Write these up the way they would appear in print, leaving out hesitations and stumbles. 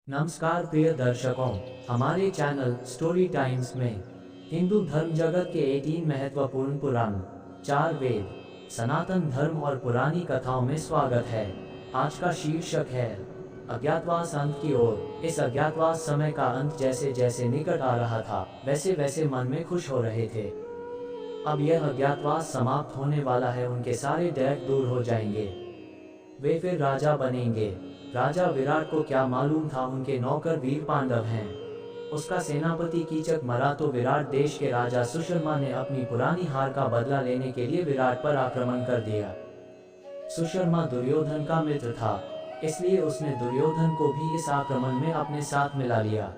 नमस्कार प्रिय दर्शकों, हमारे चैनल स्टोरी टाइम्स में हिंदू धर्म जगत के 18 महत्वपूर्ण पुराण, 4 वेद, सनातन धर्म और पुरानी कथाओं में स्वागत है। आज का शीर्षक है अज्ञातवास अंत की ओर। इस अज्ञातवास समय का अंत जैसे जैसे निकट आ रहा था, वैसे वैसे मन में खुश हो रहे थे। अब यह अज्ञातवास समाप्त होने वाला है, उनके सारे डर दूर हो जाएंगे, वे फिर राजा बनेंगे। राजा विराट को क्या मालूम था उनके नौकर वीर पांडव हैं। उसका सेनापति कीचक मरा तो विराट देश के राजा सुशर्मा ने अपनी पुरानी हार का बदला लेने के लिए विराट पर आक्रमण कर दिया। सुशर्मा दुर्योधन का मित्र था, इसलिए उसने दुर्योधन को भी इस आक्रमण में अपने साथ मिला लिया।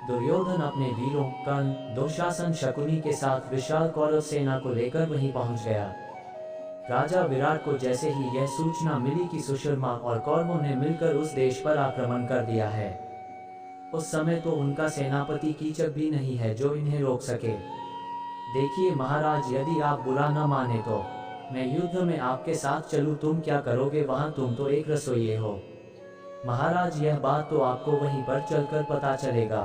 दुर्योधन अपने वीरों कर्ण, दुशासन, शकुनी के साथ विशाल कौरव सेना को लेकर वहीं पहुंच गया। राजा विराट को जैसे ही यह सूचना मिली कि सुशर्मा और कौरवों ने मिलकर उस देश पर आक्रमण कर दिया है, उस समय तो उनका सेनापति कीचक भी नहीं है जो इन्हें रोक सके। देखिए महाराज, यदि आप बुरा न माने तो मैं युद्ध में आपके साथ चलूं, तुम क्या करोगे वहां? तुम तो एक रसोइये हो। महाराज, यह बात तो आपको वहीं पर चलकर पता चलेगा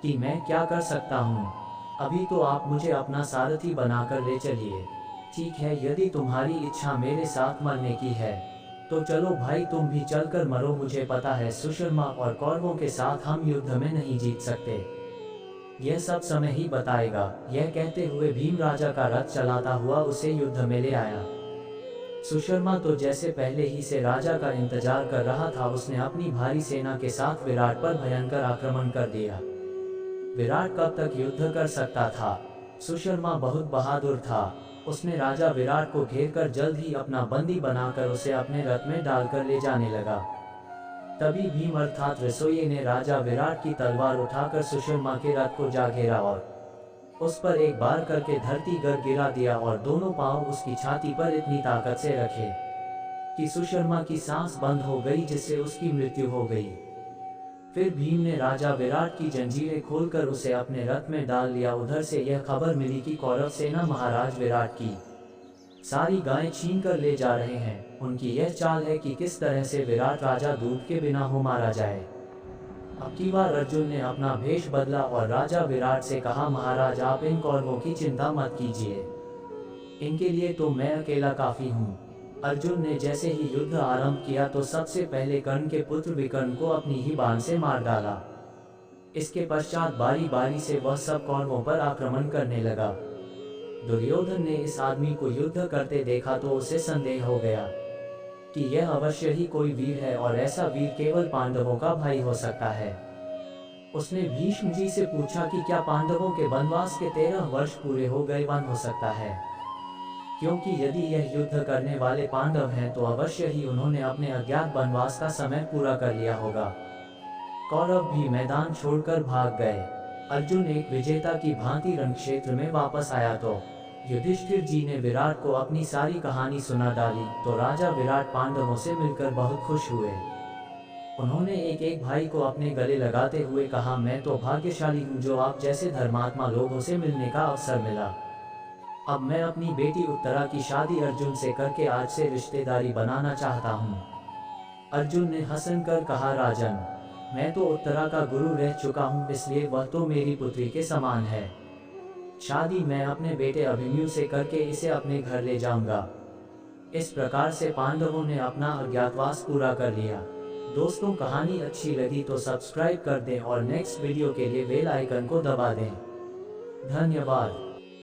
कि मैं क्या कर सकता हूँ। अभी तो आप मुझे अपना सारथी बनाकर ले चलिए। ठीक है, यदि तुम्हारी इच्छा मेरे साथ मरने की है तो चलो भाई, तुम भी चलकर मरो। मुझे पता है सुशर्मा और कौरवों के साथ हम युद्ध में नहीं जीत सकते, यह सब समय ही बताएगा। यह कहते हुए भीम राजा का रथ चलाता हुआ उसे युद्ध में ले आया। सुशर्मा तो जैसे पहले ही से राजा का इंतजार कर रहा था, उसने अपनी भारी सेना के साथ विराट पर भयंकर आक्रमण कर दिया। विराट कब तक युद्ध कर सकता था? सुशर्मा बहुत बहादुर था, उसने राजा विराट को घेरकर जल्द ही अपना बंदी बनाकर उसे अपने रथ में डालकर ले जाने लगा। तभी भीम अर्थात रसोइये ने राजा विराट की तलवार उठाकर सुशर्मा के रथ को जा घेरा और उस पर एक बार करके धरती गर गिरा दिया और दोनों पांव उसकी छाती पर इतनी ताकत से रखे कि सुशर्मा की सांस बंद हो गई, जिससे उसकी मृत्यु हो गई। फिर भीम ने राजा विराट की जंजीरें खोलकर उसे अपने रथ में डाल लिया। उधर से यह खबर मिली कि कौरव सेना महाराज विराट की सारी गायें छीनकर ले जा रहे हैं। उनकी यह चाल है कि किस तरह से विराट राजा दूध के बिना हो मारा जाए। अब की बार अर्जुन ने अपना भेष बदला और राजा विराट से कहा, महाराज आप इन कौरवों की चिंता मत कीजिए, इनके लिए तो मैं अकेला काफी हूँ। अर्जुन ने जैसे ही युद्ध आरंभ किया तो सबसे पहले कर्ण के पुत्र विकर्ण को अपनी ही बाण से मार डाला। इसके पश्चात बारी बारी से वह सब कौरवों पर आक्रमण करने लगा। दुर्योधन ने इस आदमी को युद्ध करते देखा तो उसे संदेह हो गया कि यह अवश्य ही कोई वीर है और ऐसा वीर केवल पांडवों का भाई हो सकता है। उसने भीष्म जी से पूछा कि क्या पांडवों के वनवास के 13 वर्ष पूरे हो गए? वन हो सकता है, क्योंकि यदि यह युद्ध करने वाले पांडव हैं तो अवश्य ही उन्होंने अपने अज्ञात वनवास का समय पूरा कर लिया होगा। कौरव भी मैदान छोड़कर भाग गए। अर्जुन एक विजेता की भांति रणक्षेत्र में वापस आया तो युधिष्ठिर जी ने विराट को अपनी सारी कहानी सुना डाली तो राजा विराट पांडवों से मिलकर बहुत खुश हुए। उन्होंने एक एक भाई को अपने गले लगाते हुए कहा, मैं तो भाग्यशाली हूँ जो आप जैसे धर्मात्मा लोगों से मिलने का अवसर मिला। अब मैं अपनी बेटी उत्तरा की शादी अर्जुन से करके आज से रिश्तेदारी बनाना चाहता हूँ। अर्जुन ने हंसन कर कहा, राजन मैं तो उत्तरा का गुरु रह चुका हूँ, इसलिए वह तो मेरी पुत्री के समान है। शादी मैं अपने बेटे अभिमन्यु से करके इसे अपने घर ले जाऊंगा। इस प्रकार से पांडवों ने अपना अज्ञातवास पूरा कर लिया। दोस्तों, कहानी अच्छी लगी तो सब्सक्राइब कर दें और नेक्स्ट वीडियो के लिए बेल आइकन को दबा दें। धन्यवाद।